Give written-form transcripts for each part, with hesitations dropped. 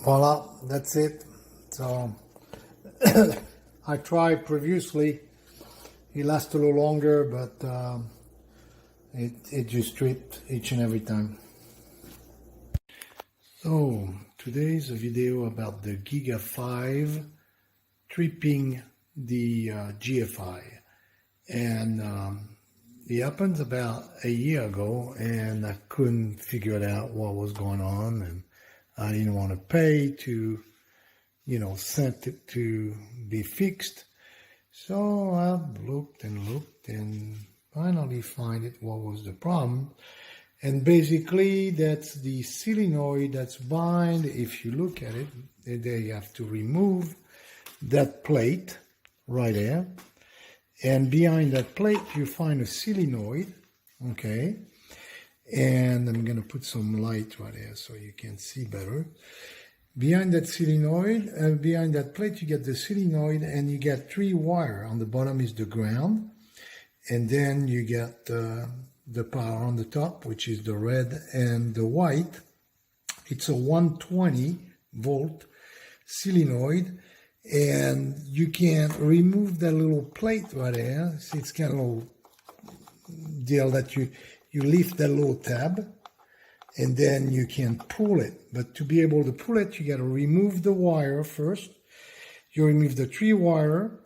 Voila, that's it. So I tried previously. It lasted a little longer, but it just tripped each and every time. So today's a video about the Giga 5 tripping the GFI, and it happened about a year ago, and I couldn't figure it out what was going on, and I didn't want to pay to, send it to be fixed. So I looked and finally find it what was the problem. And basically that's the solenoid that's behind. If you look at it, they have to remove that plate right there. And behind that plate you find a solenoid, okay? And I'm gonna put some light right there so you can see better. Behind that solenoid, behind that plate, you get the solenoid, and you get 3 wires. On the bottom is the ground, and then you get the power on the top, which is the red and the white. It's a 120 volt solenoid, and you can remove that little plate right there. See, it's kind of a little deal that you lift that little tab, and then you can pull it. But to be able to pull it, you got to remove the wire first. You remove the 3 wire,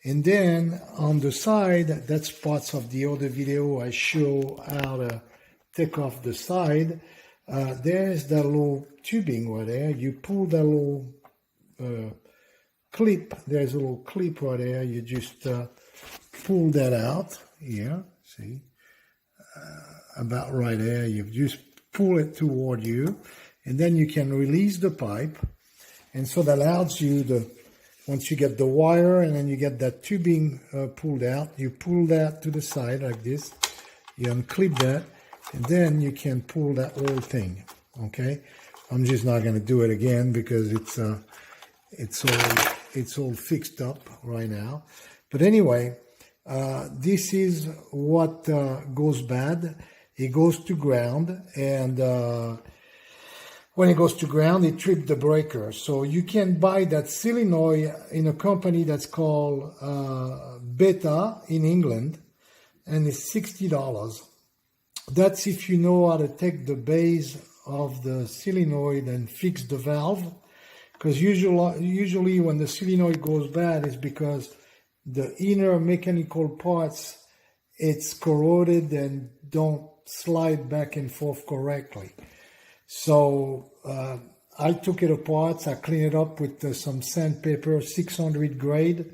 and then on the side, that's parts of the other video I show how to take off the side. There's that little tubing right there. You pull that little clip. There's a little clip right there. You just pull that out here. See, about right there. You just pull it toward you, and then you can release the pipe. And so that allows you once you get the wire and then you get that tubing pulled out, you pull that to the side like this, you unclip that, and then you can pull that whole thing, okay? I'm just not going to do it again because it's all fixed up right now. But anyway, this is what goes bad. It goes to ground, and when it goes to ground, it trips the breaker. So you can buy that solenoid in a company that's called Beta in England, and it's $60. That's if you know how to take the base of the solenoid and fix the valve, because usually when the solenoid goes bad, it's because the inner mechanical parts, it's corroded and don't slide back and forth correctly. So I took it apart. I cleaned it up with some sandpaper, 600 grade,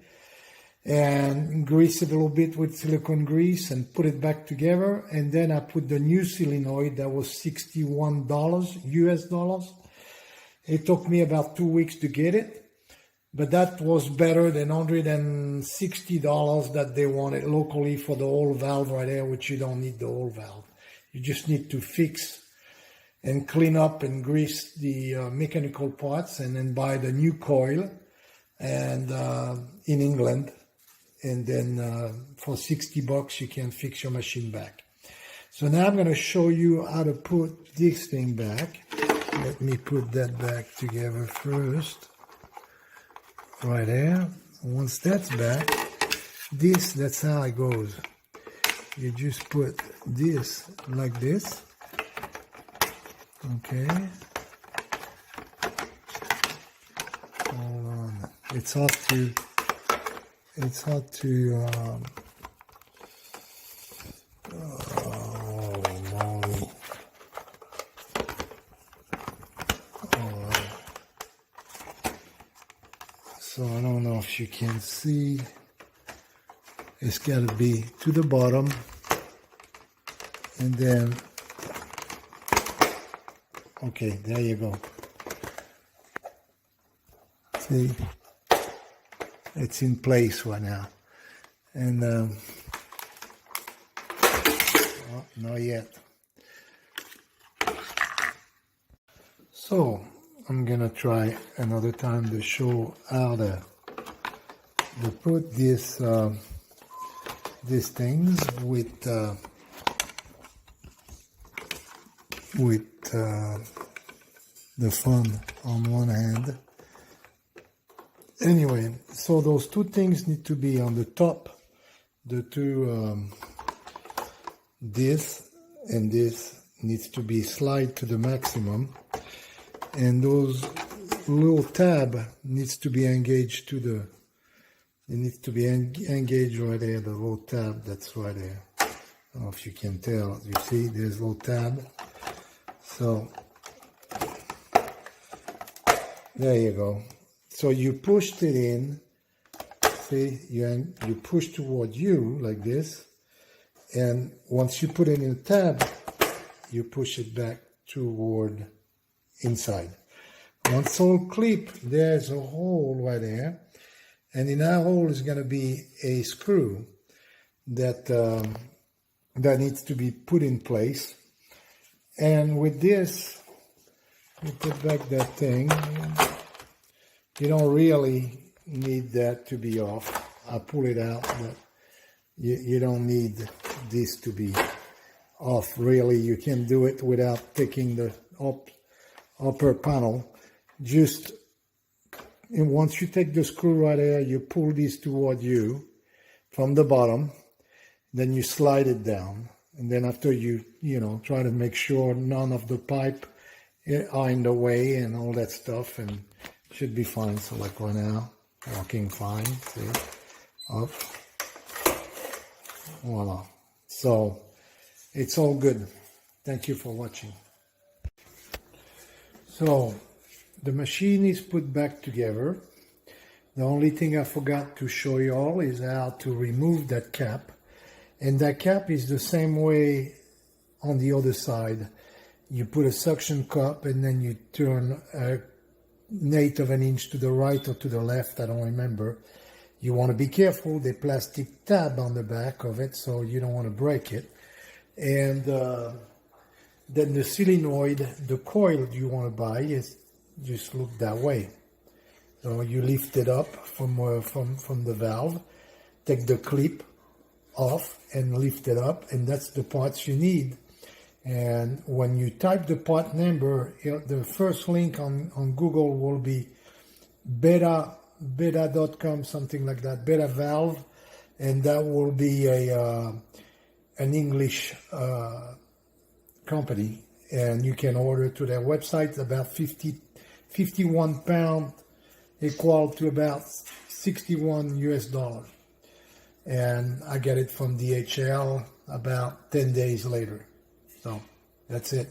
and greased it a little bit with silicone grease and put it back together. And then I put the new solenoid that was $61 US dollars. It took me about 2 weeks to get it, but that was better than $160 that they wanted locally for the whole valve right there, which you don't need the whole valve. You just need to fix and clean up and grease the mechanical parts, and then buy the new coil and in England, and then for $60 you can fix your machine back. So now I'm going to show you how to put this thing back. Let me put that back together first. Right there. Once that's back, that's how it goes. You just put this like this. Okay. Hold on. It's hard to oh moly. So I don't know if you can see. It's got to be to the bottom, and then okay, there you go. See, it's in place right now, and well, not yet. So I'm gonna try another time to show how to put these things with the fun on one hand. Anyway, so those two things need to be on the top. The two, this and this needs to be slide to the maximum, and those little tab needs to be engaged to the, it needs to be engaged right there, the little tab that's right there. I don't know if you can tell, you see there's a little tab. So there you go. So you pushed it in, see, you push toward you like this, and once you put it in a tab, you push it back toward inside. Once all clip, there's a hole right there, and in that hole is going to be a screw that that needs to be put in place. And with this, you put back that thing. You don't really need that to be off. I pull it out, but you don't need this to be off, really. You can do it without taking the upper panel. Just, and once you take the screw right there, you pull this toward you from the bottom, then you slide it down. And then after you try to make sure none of the pipe are in the way and all that stuff, and should be fine. So like right now, working fine, see, up, voila. So it's all good. Thank you for watching. So the machine is put back together. The only thing I forgot to show you all is how to remove that cap. And that cap is the same way on the other side. You put a suction cup and then you turn an eighth of an inch to the right or to the left, I don't remember. You want to be careful, the plastic tab on the back of it, so you don't want to break it. And then the solenoid, the coil you want to buy, is just look that way. So you lift it up from the valve, take the clip off and lift it up, and that's the parts you need. And when you type the part number, the first link on Google will be beta.com, something like that, beta valve, and that will be an English company, and you can order to their website. About 51 pounds, equal to about $61 US. And I get it from DHL about 10 days later. So that's it.